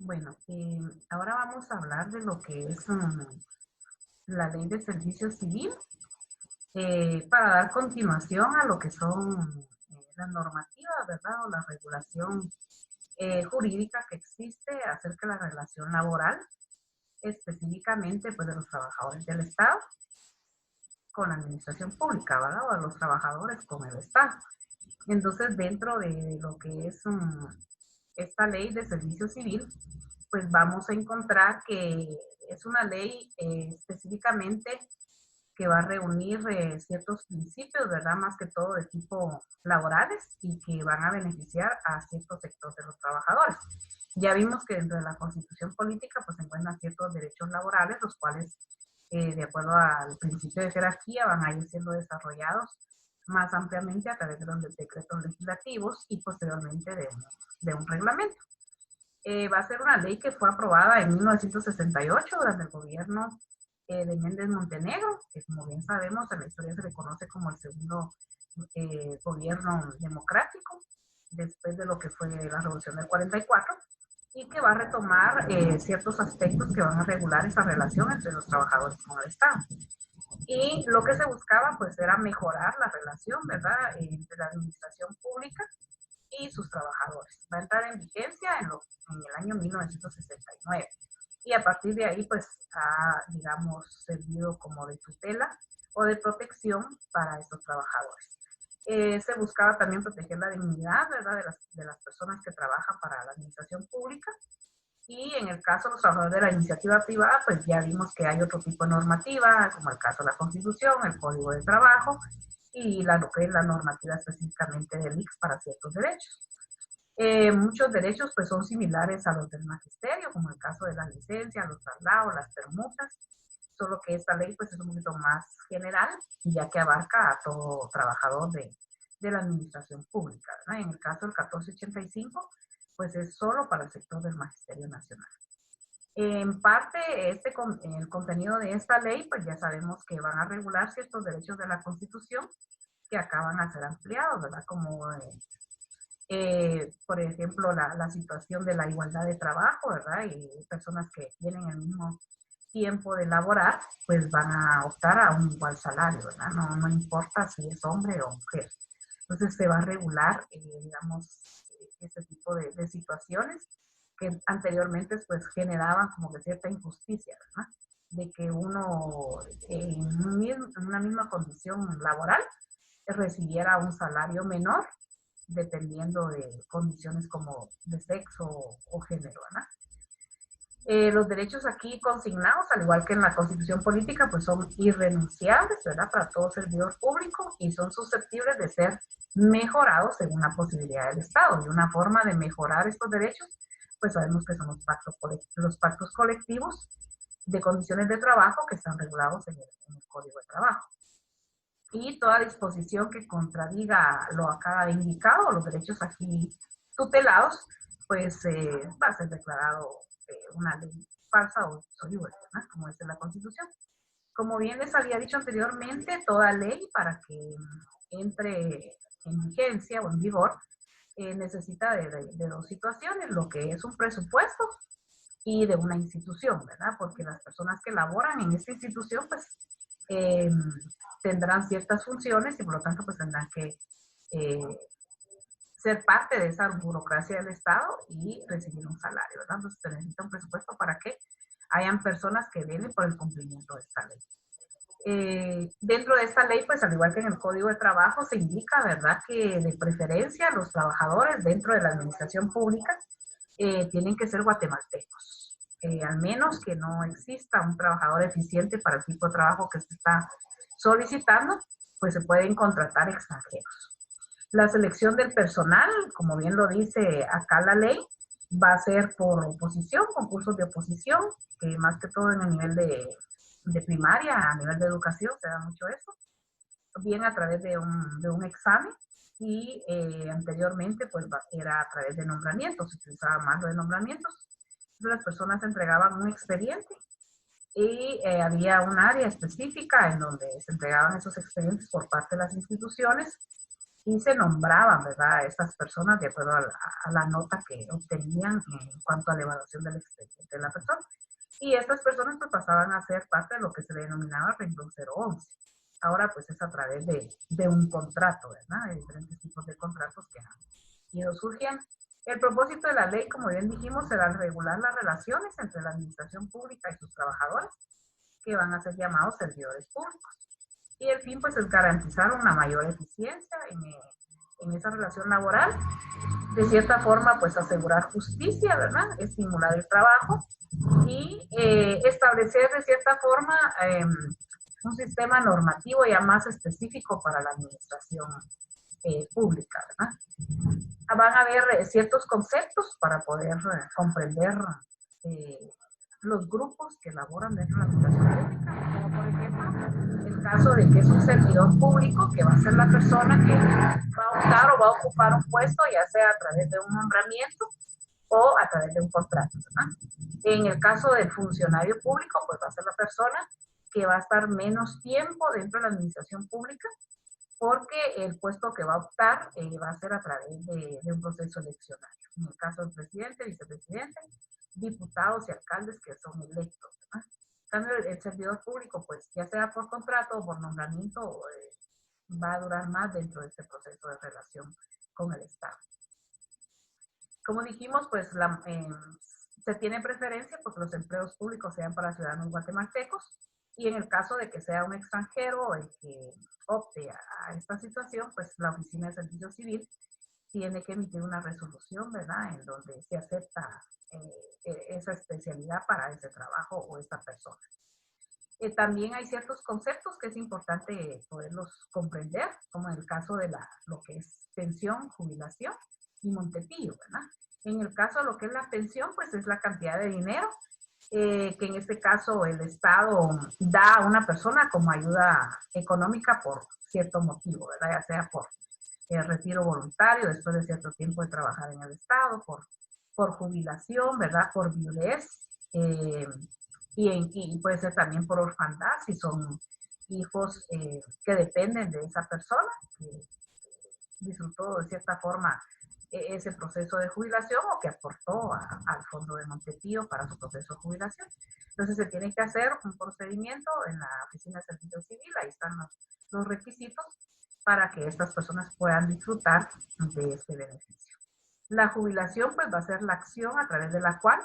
Bueno, ahora vamos a hablar de lo que es la ley de servicio civil para dar continuación a lo que son las normativas, ¿verdad? O la regulación jurídica que existe acerca de la relación laboral, específicamente pues de los trabajadores del Estado con la administración pública, ¿verdad? O de los trabajadores con el Estado. Entonces, dentro de lo que es esta ley de servicio civil, pues vamos a encontrar que es una ley específicamente que va a reunir ciertos principios, ¿verdad? Más que todo de tipo laborales y que van a beneficiar a ciertos sectores de los trabajadores. Ya vimos que dentro de la Constitución política pues se encuentran ciertos derechos laborales, los cuales, de acuerdo al principio de jerarquía, van a ir siendo desarrollados más ampliamente a través de los decretos legislativos y posteriormente de un reglamento. Va a ser una ley que fue aprobada en 1968 durante el gobierno de Méndez Montenegro, que como bien sabemos en la historia se le conoce como el segundo gobierno democrático, después de lo que fue la Revolución del 44, y que va a retomar ciertos aspectos que van a regular esa relación entre los trabajadores con el Estado. Y lo que se buscaba pues era mejorar la relación, ¿verdad?, entre la administración pública y sus trabajadores. Va a entrar en vigencia en el año 1969. Y a partir de ahí, pues, ha, digamos, servido como de tutela o de protección para estos trabajadores. Se buscaba también proteger la dignidad, ¿verdad?, de las personas que trabajan para la administración pública. Y en el caso de los trabajadores de la iniciativa privada, pues ya vimos que hay otro tipo de normativa, como el caso de la Constitución, el Código de Trabajo y lo que es la normativa específicamente del ICS para ciertos derechos. Muchos derechos pues son similares a los del magisterio, como el caso de la licencia, los traslados, las permutas, solo que esta ley pues es un poquito más general, ya que abarca a todo trabajador de la administración pública, ¿verdad? En el caso del 1485, pues es solo para el sector del magisterio nacional. En parte, el contenido de esta ley, pues ya sabemos que van a regular ciertos derechos de la Constitución que acaban a ser ampliados, ¿verdad? Como por ejemplo, la situación de la igualdad de trabajo, ¿verdad? Y personas que tienen el mismo tiempo de laborar, pues van a optar a un igual salario, ¿verdad? No importa si es hombre o mujer. Entonces se va a regular, digamos, este tipo de situaciones que anteriormente pues generaban como que cierta injusticia, ¿verdad? De que uno en una misma condición laboral recibiera un salario menor dependiendo de condiciones como de sexo o género, ¿verdad? Los derechos aquí consignados, al igual que en la Constitución política, pues son irrenunciables, ¿verdad?, para todo servidor público y son susceptibles de ser mejorados según la posibilidad del Estado. Y una forma de mejorar estos derechos, pues sabemos que son los pactos colectivos de condiciones de trabajo que están regulados en el Código de Trabajo. Y toda disposición que contradiga lo acá indicado, los derechos aquí tutelados, pues va a ser declarado una ley falsa o obsoleta, ¿no?, como dice la Constitución. Como bien les había dicho anteriormente, toda ley para que entre en vigencia o en vigor necesita de dos situaciones, lo que es un presupuesto y de una institución, ¿verdad? Porque las personas que laboran en esta institución, pues, eh, tendrán ciertas funciones y por lo tanto, pues, tendrán que eh, ser parte de esa burocracia del Estado y recibir un salario, ¿verdad? Entonces se necesita un presupuesto para que hayan personas que velen por el cumplimiento de esta ley. Dentro de esta ley, pues al igual que en el Código de Trabajo, se indica, ¿verdad?, que de preferencia los trabajadores dentro de la administración pública tienen que ser guatemaltecos. Al menos que no exista un trabajador eficiente para el tipo de trabajo que se está solicitando, pues se pueden contratar extranjeros. La selección del personal, como bien lo dice acá la ley, va a ser por oposición, concursos de oposición, que más que todo en el nivel de primaria, a nivel de educación, se da mucho eso, bien a través de un examen y anteriormente pues era a través de nombramientos, se utilizaba más lo de nombramientos. Entonces las personas entregaban un expediente y había un área específica en donde se entregaban esos expedientes por parte de las instituciones y se nombraban, ¿verdad?, a estas personas de acuerdo a la nota que obtenían en cuanto a la evaluación del expediente de la persona. Y estas personas pues pasaban a ser parte de lo que se le denominaba renglón 011. Ahora pues es a través de un contrato, ¿verdad?, de diferentes tipos de contratos que han ido surgiendo. El propósito de la ley, como bien dijimos, será regular las relaciones entre la administración pública y sus trabajadores, que van a ser llamados servidores públicos. Y el fin, pues, es garantizar una mayor eficiencia en esa relación laboral. De cierta forma, pues, asegurar justicia, ¿verdad?, estimular el trabajo y establecer, de cierta forma, un sistema normativo ya más específico para la administración pública, ¿verdad? Van a haber ciertos conceptos para poder comprender los grupos que elaboran dentro de la administración pública, como por ejemplo el caso de que es un servidor público que va a ser la persona que va a optar o va a ocupar un puesto, ya sea a través de un nombramiento o a través de un contrato, ¿verdad? En el caso del funcionario público, pues va a ser la persona que va a estar menos tiempo dentro de la administración pública, porque el puesto que va a optar va a ser a través de un proceso eleccionario. En el caso del presidente, vicepresidente, diputados y alcaldes que son electos, ¿verdad? En cambio, el servidor público, pues ya sea por contrato o por nombramiento, va a durar más dentro de este proceso de relación con el Estado. Como dijimos, pues se tiene preferencia porque los empleos públicos sean para ciudadanos guatemaltecos, y en el caso de que sea un extranjero el que opte a esta situación, pues la Oficina de Servicio Civil tiene que emitir una resolución, ¿verdad?, en donde se acepta esa especialidad para ese trabajo o esta persona. También hay ciertos conceptos que es importante poderlos comprender, como en el caso de lo que es pensión, jubilación y Montepío, ¿verdad? En el caso de lo que es la pensión, pues es la cantidad de dinero que en este caso el Estado da a una persona como ayuda económica por cierto motivo, ¿verdad? Ya sea por el retiro voluntario después de cierto tiempo de trabajar en el Estado, por jubilación, ¿verdad?, por viudez, y puede ser también por orfandad, si son hijos que dependen de esa persona, que disfrutó de cierta forma ese proceso de jubilación o que aportó al fondo de Montepío para su proceso de jubilación. Entonces se tiene que hacer un procedimiento en la Oficina de Servicio Civil, ahí están los requisitos para que estas personas puedan disfrutar de este beneficio. La jubilación pues va a ser la acción a través de la cual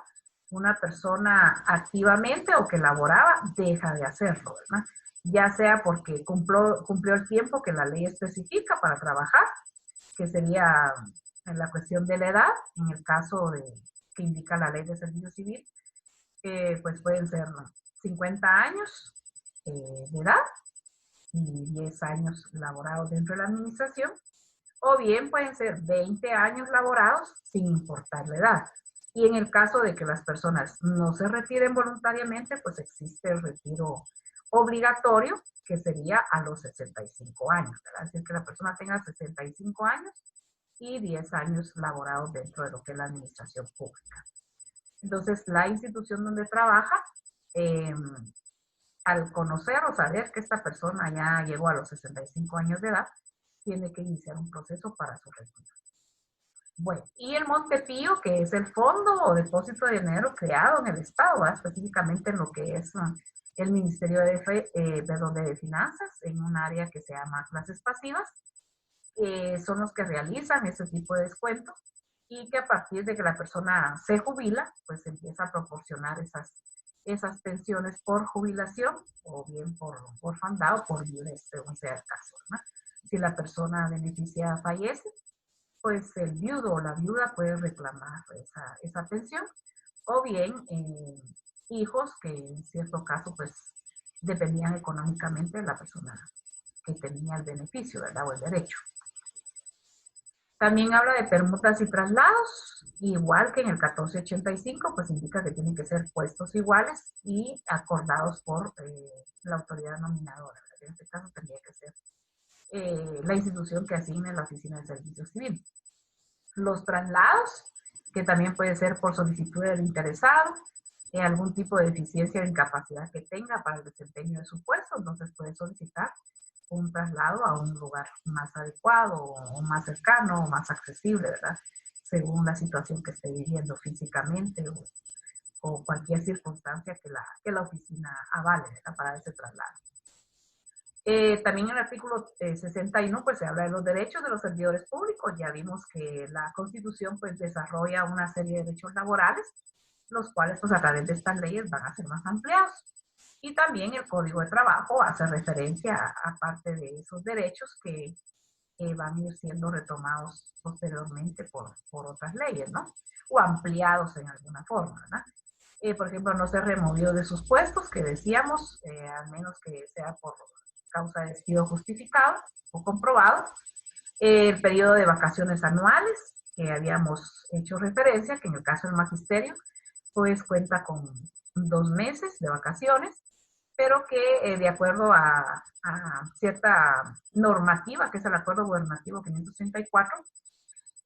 una persona activamente o que laboraba deja de hacerlo, ¿verdad? Ya sea porque cumplió el tiempo que la ley especifica para trabajar, que sería en la cuestión de la edad, en el caso que indica la ley de servicio civil, pues pueden ser 50 años de edad y 10 años laborados dentro de la administración, o bien pueden ser 20 años laborados sin importar la edad. Y en el caso de que las personas no se retiren voluntariamente, pues existe el retiro obligatorio, que sería a los 65 años, ¿verdad? Es decir, que la persona tenga 65 años y 10 años laborados dentro de lo que es la administración pública. Entonces, la institución donde trabaja, al conocer o saber que esta persona ya llegó a los 65 años de edad, tiene que iniciar un proceso para su retiro. Bueno, y el Montepío, que es el fondo o depósito de dinero creado en el Estado, ¿verdad?, específicamente en lo que es el Ministerio de Finanzas, en un área que se llama clases pasivas, son los que realizan ese tipo de descuento, y que a partir de que la persona se jubila, pues empieza a proporcionar esas pensiones por jubilación o bien por orfandad o por viudez, según sea el caso, ¿no? Si la persona beneficiada fallece, pues el viudo o la viuda puede reclamar esa pensión, o bien hijos que en cierto caso pues dependían económicamente de la persona que tenía el beneficio, ¿verdad?, o el derecho. También habla de permutas y traslados, igual que en el 1485, pues indica que tienen que ser puestos iguales y acordados por la autoridad nominadora. En este caso tendría que ser la institución que asigne la Oficina de Servicio Civil. Los traslados, que también puede ser por solicitud del interesado, algún tipo de deficiencia o incapacidad que tenga para el desempeño de su puesto, entonces puede solicitar un traslado a un lugar más adecuado o más cercano o más accesible, ¿verdad? Según la situación que esté viviendo físicamente o cualquier circunstancia que la oficina avale, ¿verdad? Para ese traslado. También en el artículo 61 pues se habla de los derechos de los servidores públicos. Ya vimos que la Constitución pues desarrolla una serie de derechos laborales, los cuales pues a través de estas leyes van a ser más ampliados. Y también el Código de Trabajo hace referencia a parte de esos derechos que van a ir siendo retomados posteriormente por otras leyes, ¿no? O ampliados en alguna forma, ¿verdad? Por ejemplo, no ser removido de sus puestos, que decíamos, al menos que sea por causa de despido justificado o comprobado. El periodo de vacaciones anuales, que habíamos hecho referencia, que en el caso del magisterio, pues cuenta con 2 meses de vacaciones, pero que de acuerdo a cierta normativa, que es el Acuerdo Gubernativo 534,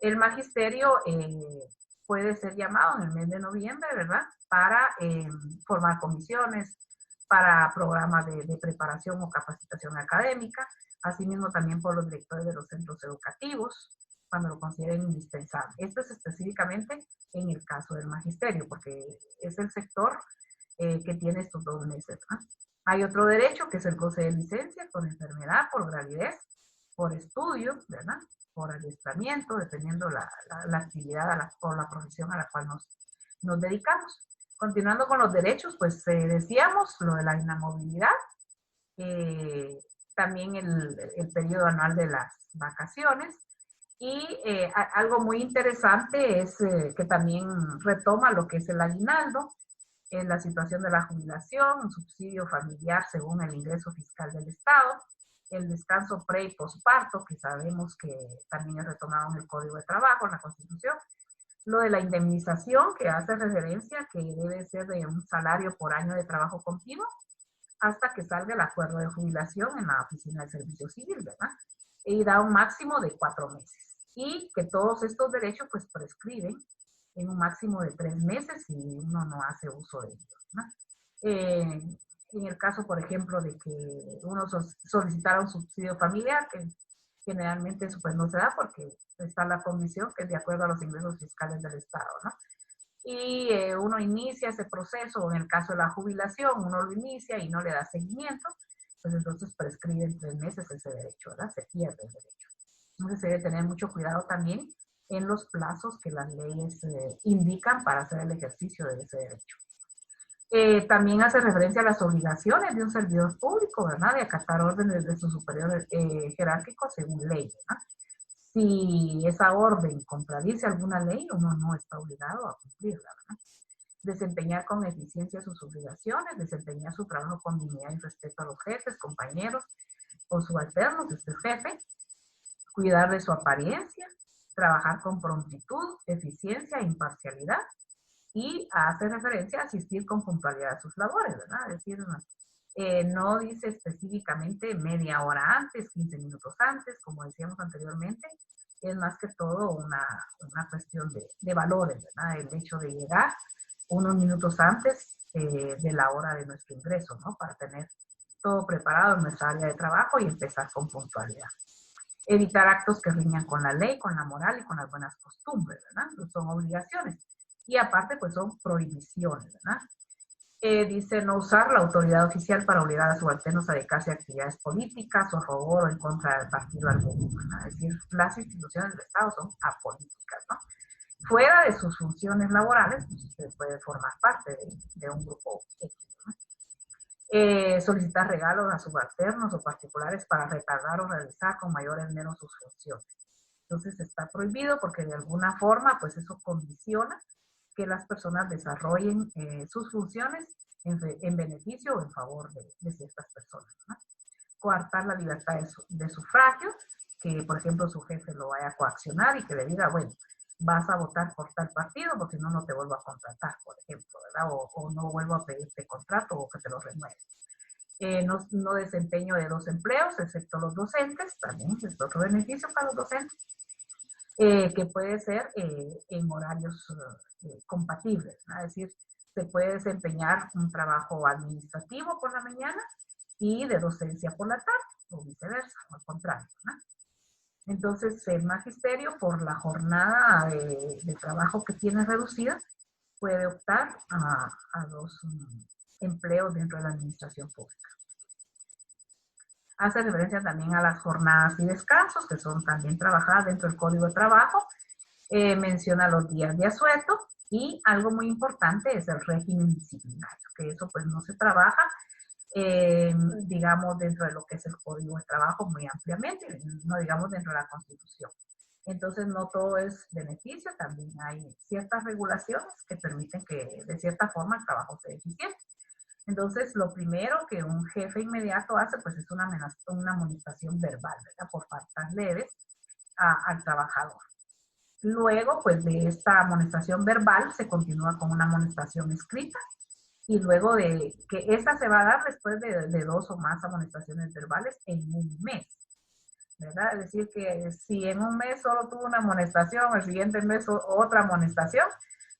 el magisterio puede ser llamado en el mes de noviembre, ¿verdad? Para formar comisiones, para programas de preparación o capacitación académica, asimismo también por los directores de los centros educativos, cuando lo consideren indispensable. Esto es específicamente en el caso del magisterio, porque es el sector que tiene estos 2 meses, ¿no? Hay otro derecho que es el goce de licencia por enfermedad, por gravidez, por estudio, ¿verdad? Por adiestramiento, dependiendo la actividad o la profesión a la cual nos dedicamos. Continuando con los derechos, pues decíamos lo de la inamovilidad, también el periodo anual de las vacaciones, y algo muy interesante es que también retoma lo que es el aguinaldo, en la situación de la jubilación, un subsidio familiar según el ingreso fiscal del Estado, el descanso pre y posparto, que sabemos que también es retomado en el Código de Trabajo, en la Constitución, lo de la indemnización, que hace referencia que debe ser de un salario por año de trabajo continuo, hasta que salga el acuerdo de jubilación en la Oficina de Servicio Civil, ¿verdad? Y da un máximo de 4 meses. Y que todos estos derechos pues prescriben en un máximo de 3 meses si uno no hace uso de ellos, ¿no? En el caso, por ejemplo, de que uno solicitara un subsidio familiar, que generalmente eso pues no se da porque está la comisión que es de acuerdo a los ingresos fiscales del Estado, ¿no? Y uno inicia ese proceso, en el caso de la jubilación, uno lo inicia y no le da seguimiento, pues entonces prescribe en 3 meses ese derecho, ¿verdad? Se pierde el derecho. Entonces se debe tener mucho cuidado también en los plazos que las leyes indican para hacer el ejercicio de ese derecho. También hace referencia a las obligaciones de un servidor público, ¿verdad? De acatar órdenes de su superior jerárquico según ley, ¿verdad? Si esa orden contradice alguna ley, uno no está obligado a cumplirla, ¿verdad? Desempeñar con eficiencia sus obligaciones, desempeñar su trabajo con dignidad y respeto a los jefes, compañeros o subalternos de este jefe, cuidar de su apariencia, trabajar con prontitud, eficiencia e imparcialidad, y hace referencia a asistir con puntualidad a sus labores, ¿verdad? Es decir, no dice específicamente media hora antes, 15 minutos antes, como decíamos anteriormente, es más que todo una cuestión de valores, ¿verdad? El hecho de llegar unos minutos antes de la hora de nuestro ingreso, ¿no? Para tener todo preparado en nuestra área de trabajo y empezar con puntualidad. Evitar actos que riñan con la ley, con la moral y con las buenas costumbres, ¿verdad? No son obligaciones. Y aparte, pues son prohibiciones, ¿verdad? Dice no usar la autoridad oficial para obligar a subalternos a dedicarse a actividades políticas o a favor o en contra del partido alguno, ¿verdad? Es decir, las instituciones del Estado son apolíticas, ¿no? Fuera de sus funciones laborales, pues, se puede formar parte de un grupo X, ¿no? Solicitar regalos a subalternos o particulares para retardar o realizar con mayor esmero sus funciones. Entonces está prohibido porque de alguna forma pues eso condiciona que las personas desarrollen sus funciones en beneficio o en favor de ciertas personas, ¿no? Coartar la libertad de sufragio, que por ejemplo su jefe lo vaya a coaccionar y que le diga, bueno, vas a votar por tal partido porque no te vuelvo a contratar, por ejemplo, ¿verdad? O no vuelvo a pedirte contrato o que te lo renueve. No desempeño de 2 empleos, excepto los docentes, también es otro beneficio para los docentes, que puede ser en horarios compatibles, ¿no? Es decir, se puede desempeñar un trabajo administrativo por la mañana y de docencia por la tarde, o viceversa, o al contrario, ¿no? Entonces, el magisterio, por la jornada de trabajo que tiene reducida, puede optar a los empleos dentro de la administración pública. Hace referencia también a las jornadas y descansos, que son también trabajadas dentro del Código de Trabajo. Menciona los días de asueto y algo muy importante es el régimen disciplinario, que eso pues no se trabaja, digamos, dentro de lo que es el Código de Trabajo muy ampliamente, no digamos dentro de la Constitución. Entonces no todo es beneficio, también hay ciertas regulaciones que permiten que de cierta forma el trabajo sea eficiente. Entonces, lo primero que un jefe inmediato hace, pues es una amonestación verbal, ¿verdad? Por faltas leves al trabajador. Luego, pues de esta amonestación verbal se continúa con una amonestación escrita y luego de que esta se va a dar después de 2 o más amonestaciones verbales en un mes, ¿verdad? Es decir, que si en un mes solo tuvo una amonestación, el siguiente mes otra amonestación,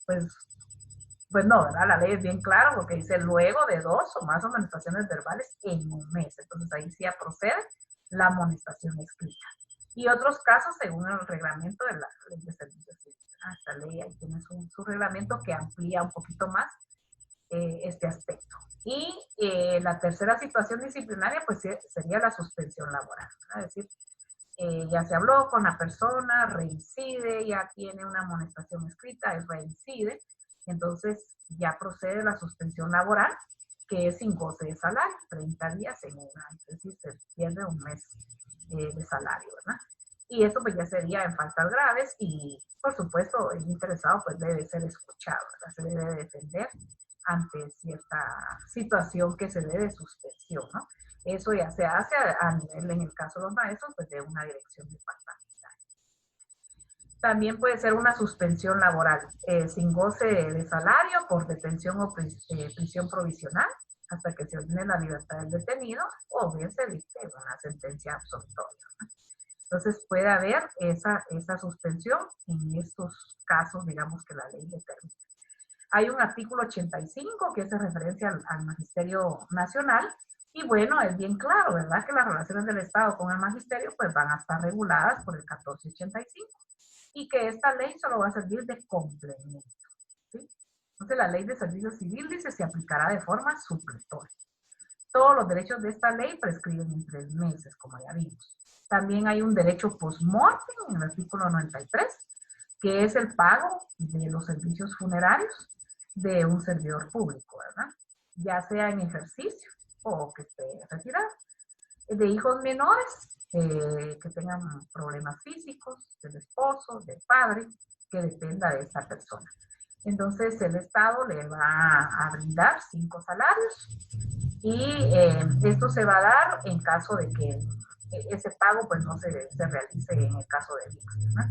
pues no, ¿verdad? La ley es bien clara porque dice luego de 2 o más amonestaciones verbales en un mes. Entonces ahí sí procede la amonestación escrita. Y otros casos según el reglamento de la ley de servicios cívicos. Esta ley ahí tiene su reglamento que amplía un poquito más este aspecto. Y la tercera situación disciplinaria pues sería la suspensión laboral, ¿verdad? Es decir, ya se habló con la persona, reincide, ya tiene una amonestación escrita, es reincide, entonces ya procede la suspensión laboral, que es sin goce de salario, 30 días en un año, es decir, se pierde un mes de salario, ¿verdad? Y eso pues ya sería en faltas graves y por supuesto el interesado pues debe ser escuchado, ¿verdad? Se debe defender ante cierta situación que se dé de suspensión, ¿no? Eso ya se hace a nivel, en el caso de los maestros, pues de una dirección departamental. También puede ser una suspensión laboral sin goce de salario por detención o prisión provisional hasta que se ordene la libertad del detenido o bien se dicte una sentencia absolutoria, ¿no? Entonces puede haber esa suspensión en estos casos, digamos, que la ley determina. Hay un artículo 85 que hace referencia al Magisterio Nacional y bueno, es bien claro, ¿verdad? Que las relaciones del Estado con el Magisterio pues van a estar reguladas por el 1485 y que esta ley solo va a servir de complemento, ¿sí? Entonces la ley de servicio civil dice se aplicará de forma supletoria. Todos los derechos de esta ley prescriben en 3 meses, como ya vimos. También hay un derecho post-mortem en el artículo 93, que es el pago de los servicios funerarios de un servidor público, ¿verdad? Ya sea en ejercicio o que esté retirado. De hijos menores que tengan problemas físicos, del esposo, del padre, que dependa de esta persona. Entonces el Estado le va a brindar 5 salarios y esto se va a dar en caso de que ese pago pues no se realice en el caso del IX, ¿no?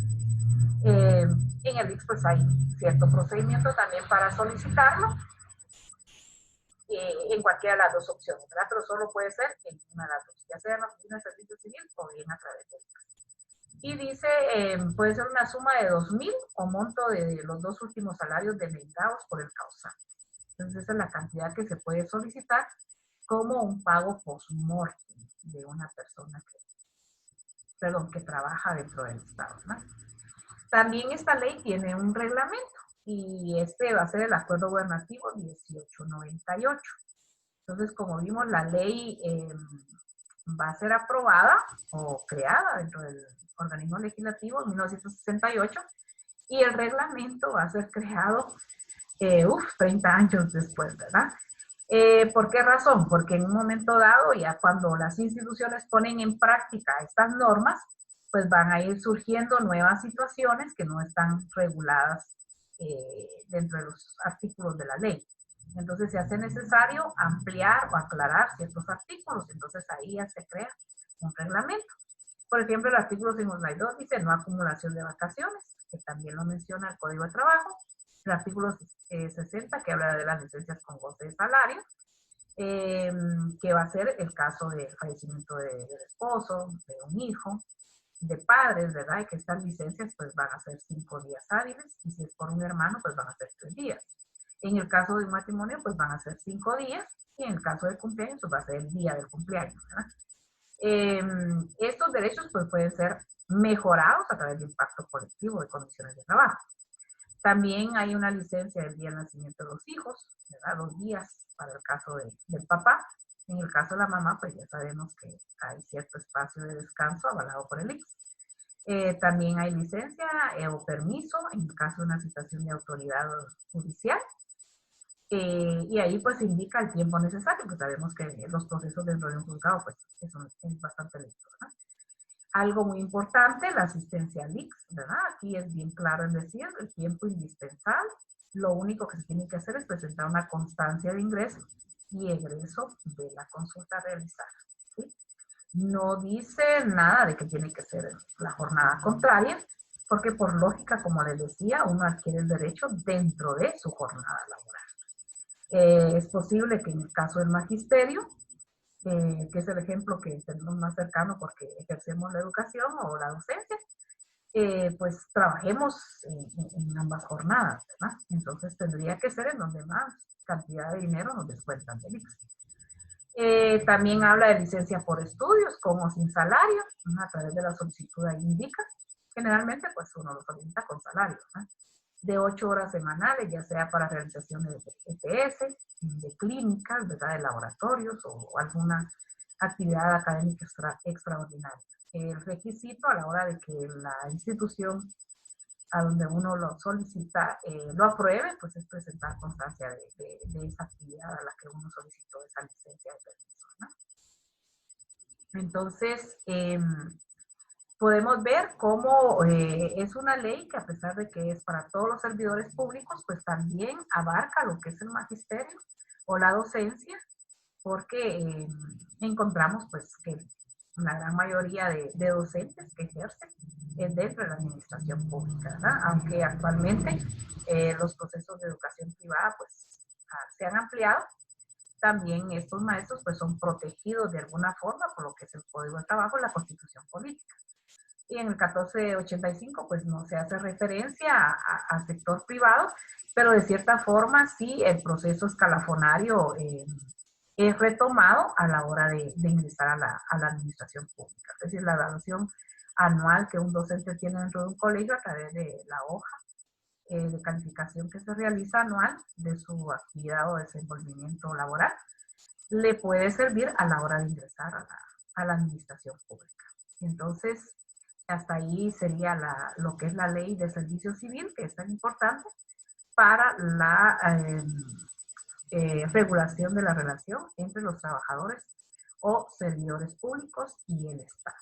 En el IX pues hay cierto procedimiento también para solicitarlo en cualquiera de las dos opciones, ¿verdad? Pero solo puede ser en una de las dos, ya sea en la oficina de servicio civil o bien a través del IX. Y dice, puede ser una suma de 2,000 o monto de los 2 últimos salarios devengados por el causante. Entonces esa es la cantidad que se puede solicitar como un pago post-mortem de una persona que trabaja dentro del Estado, ¿no? También esta ley tiene un reglamento y este va a ser el Acuerdo Gubernativo 1898. Entonces, como vimos, la ley va a ser aprobada o creada dentro del organismo legislativo en 1968 y el reglamento va a ser creado 30 años después, ¿verdad? ¿Por qué razón? Porque en un momento dado, ya cuando las instituciones ponen en práctica estas normas, pues van a ir surgiendo nuevas situaciones que no están reguladas dentro de los artículos de la ley. Entonces se hace necesario ampliar o aclarar ciertos artículos, entonces ahí ya se crea un reglamento. Por ejemplo, el artículo 52 dice no acumulación de vacaciones, que también lo menciona el Código de Trabajo. El artículo 60 que habla de las licencias con goce de salario, que va a ser el caso del fallecimiento del esposo, de un hijo, de padres, ¿verdad? Y que estas licencias pues van a ser 5 días hábiles y si es por un hermano pues van a ser 3 días. En el caso de un matrimonio pues van a ser 5 días y en el caso del cumpleaños pues va a ser el día del cumpleaños, ¿verdad? Estos derechos pues, pueden ser mejorados a través de un pacto colectivo de condiciones de trabajo. También hay una licencia del día de nacimiento de los hijos, ¿verdad? 2 días para el caso del papá. En el caso de la mamá, pues ya sabemos que hay cierto espacio de descanso avalado por el ICS. También hay licencia o permiso en el caso de una situación de autoridad judicial. Y ahí pues se indica el tiempo necesario, pues sabemos que los procesos dentro de un juzgado pues es bastante lento, ¿verdad? Algo muy importante, la asistencia al ICS, ¿verdad? Aquí es bien claro en decir el tiempo indispensable. Lo único que se tiene que hacer es presentar una constancia de ingreso y egreso de la consulta realizada, ¿sí? No dice nada de que tiene que ser la jornada contraria, porque por lógica, como les decía, uno adquiere el derecho dentro de su jornada laboral. Es posible que en el caso del magisterio, que es el ejemplo que tenemos más cercano porque ejercemos la educación o la docencia, pues trabajemos en ambas jornadas, ¿verdad? Entonces tendría que ser en donde más cantidad de dinero nos descuentan del ICS. También habla de licencia por estudios, con o sin salario, ¿no? A través de la solicitud ahí indica. Generalmente, pues uno lo solicita con salario, ¿no? De 8 horas semanales, ya sea para realización de EPS, de clínicas, ¿verdad? De laboratorios o alguna actividad académica extraordinaria. El requisito a la hora de que la institución a donde uno lo solicita lo apruebe, pues es presentar constancia de esa actividad a la que uno solicitó esa licencia de permiso, ¿no? Entonces, podemos ver cómo es una ley que a pesar de que es para todos los servidores públicos, pues también abarca lo que es el magisterio o la docencia, porque encontramos pues que la gran mayoría de docentes que ejercen es dentro de la administración pública, ¿verdad? Aunque actualmente los procesos de educación privada pues se han ampliado, también estos maestros pues son protegidos de alguna forma por lo que es el Código de Trabajo y la Constitución Política. Y en el 1485 pues no se hace referencia al sector privado, pero de cierta forma sí el proceso escalafonario es retomado a la hora de ingresar a la administración pública. Es decir, la evaluación anual que un docente tiene dentro de un colegio a través de la hoja de calificación que se realiza anual de su actividad o desenvolvimiento laboral, le puede servir a la hora de ingresar a la administración pública. Entonces, hasta ahí sería lo que es la ley de servicio civil, que es tan importante para la regulación de la relación entre los trabajadores o servidores públicos y el Estado.